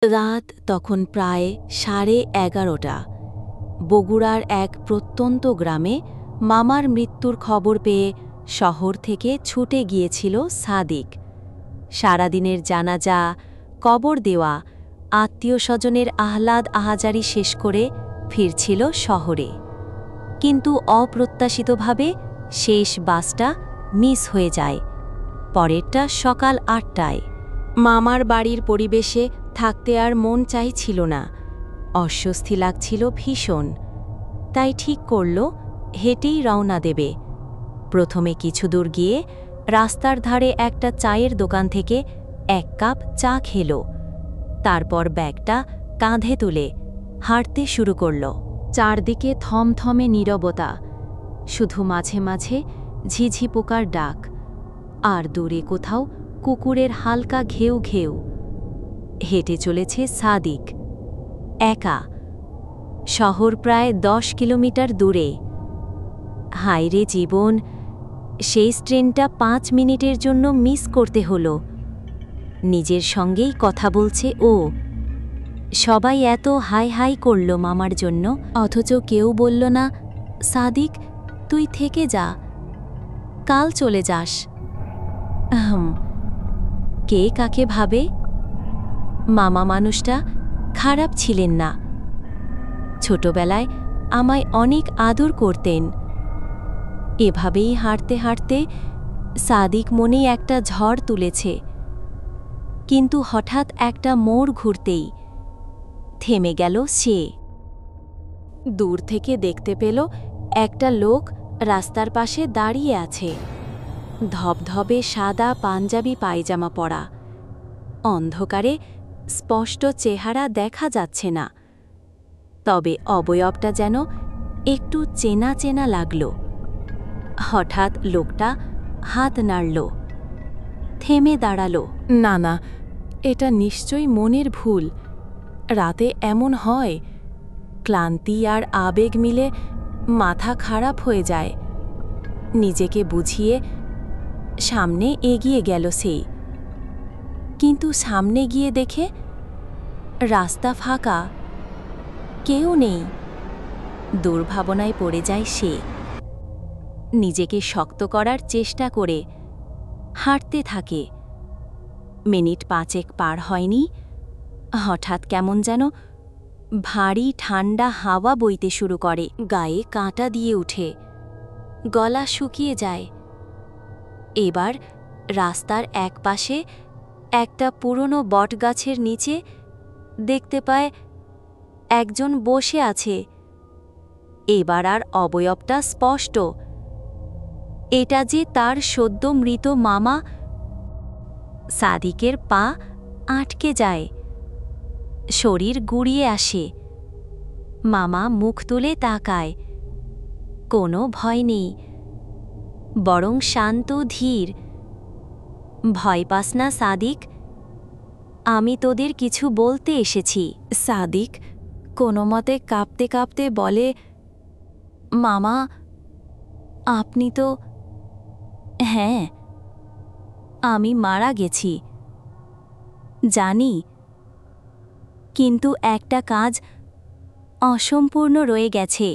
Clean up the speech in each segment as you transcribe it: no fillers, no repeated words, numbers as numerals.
রাত তখন প্রায় 11:30। বগুড়ার এক প্রত্যন্ত গ্রামে মামার মৃত্যুর খবর পেয়ে শহর থেকে ছুটে গিয়েছিল সাদিক। সারাদিনের জানাজা, কবর দেওয়া, আত্মীয়স্বজনের আহ্লাদ আহাজারি শেষ করে ফিরছিল শহরে। কিন্তু অপ্রত্যাশিতভাবে শেষ বাসটা মিস হয়ে যায়। পরেরটা সকাল 8টায়। মামার বাড়ির পরিবেশে থাকতে আর মন চাইছিল না, অস্বস্তি লাগছিল ভীষণ। তাই ঠিক করল হেঁটেই রওনা দেবে। প্রথমে কিছু দূর গিয়ে রাস্তার ধারে একটা চায়ের দোকান থেকে 1 কাপ চা খেল। তারপর ব্যাগটা কাঁধে তুলে হাঁটতে শুরু করল। চারদিকে থমথমে নীরবতা, শুধু মাঝে মাঝে ঝিঝি পোকার ডাক, আর দূরে কোথাও কুকুরের হালকা ঘেউ ঘেউ। হেঁটে চলেছে সাদিক, একা। শহর প্রায় 10 কিলোমিটার দূরে। হায়রে জীবন, সেই ট্রেনটা 5 মিনিটের জন্য মিস করতে হলো। নিজের সঙ্গেই কথা বলছে ও। সবাই এত হাই হাই করল মামার জন্য, অথচ কেউ বলল না, সাদিক তুই থেকে যা, কাল চলে যাস। কে কাকে ভাবে? মামা মানুষটা খারাপ ছিলেন না। ছোটবেলায় আমায় অনেক আদর করতেন। এভাবেই হাঁটতে হাঁটতে সাদিক মনেই একটা ঝড় তুলেছে। কিন্তু হঠাৎ একটা মোড় ঘুরতেই থেমে গেল সে। দূর থেকে দেখতে পেল একটা লোক রাস্তার পাশে দাঁড়িয়ে আছে, ধবধবে সাদা পাঞ্জাবি পায়জামা পরা। অন্ধকারে স্পষ্ট চেহারা দেখা যাচ্ছে না, তবে অবয়বটা যেন একটু চেনা চেনা লাগল। হঠাৎ লোকটা হাত নাড়ল, থেমে দাঁড়াল। না না, এটা নিশ্চয়ই মনের ভুল। রাতে এমন হয়, ক্লান্তি আর আবেগ মিলে মাথা খারাপ হয়ে যায়। নিজেকে বুঝিয়ে সামনে এগিয়ে গেল সে। কিন্তু সামনে গিয়ে দেখে রাস্তা ফাঁকা, কেউ নেই। দুর্ভাবনায় পড়ে যায় সে। নিজেকে শক্ত করার চেষ্টা করে হাঁটতে থাকে। মিনিট 5 পার হয়নি, হঠাৎ কেমন যেন ভারী ঠান্ডা হাওয়া বইতে শুরু করে। গায়ে কাঁটা দিয়ে উঠে, গলা শুকিয়ে যায়। এবার রাস্তার এক পাশে একটা পুরনো বটগাছের নিচে দেখতে পায় একজন বসে আছে। এবার আর অবয়বটা স্পষ্ট। এটা যে তার সদ্য মৃত মামা। সাদিকের পা আটকে যায়, শরীর গুড়িয়ে আসে। মামা মুখ তুলে তাকায়। কোনো ভয় নেই, বরং শান্ত ধীর। ভয় পাস না সাদিক, আমি তোদের কিছু বলতে এসেছি। সাদিক কোনো মতে কাঁপতে কাঁপতে বলে, মামা আপনি তো। হ্যাঁ, আমি মারা গেছি জানি, কিন্তু একটা কাজ অসম্পূর্ণ রয়ে গেছে।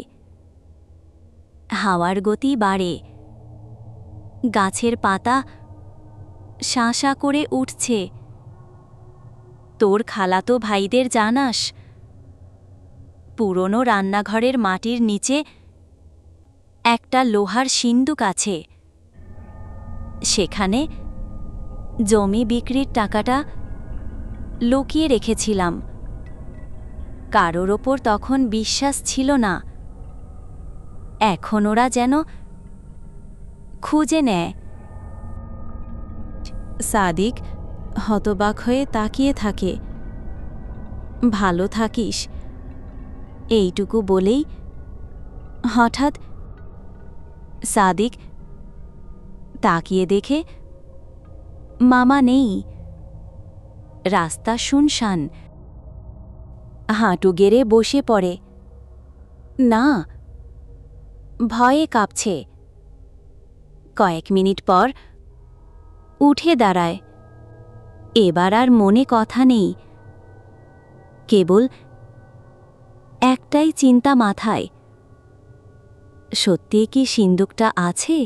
হাওয়ার গতি বাড়ে, গাছের পাতা শাঁসা করে উঠছে। তোর খালাতো ভাইদের জানাস? পুরনো রান্নাঘরের মাটির নিচে একটা লোহার সিন্দুক আছে। সেখানে জমি বিক্রির টাকাটা লুকিয়ে রেখেছিলাম। কারোর ওপর তখন বিশ্বাস ছিল না, এখন ওরা যেন খুঁজে নেয়। সাদিক হতবাক হয়ে তাকিয়ে থাকে। ভালো থাকিস, এইটুকু বলেই হঠাৎ সাদিক তাকিয়ে দেখে মামা নেই। রাস্তা শুনশান। হাঁটু গেড়ে বসে পড়ে। না, ভয়ে কাঁপছে। কয়েক মিনিট পর উঠে দাঁড়ায়। এবার আর মনে কথা নেই, কেবল একটাই চিন্তা মাথায়, সত্যি কি সিন্দুকটা আছে?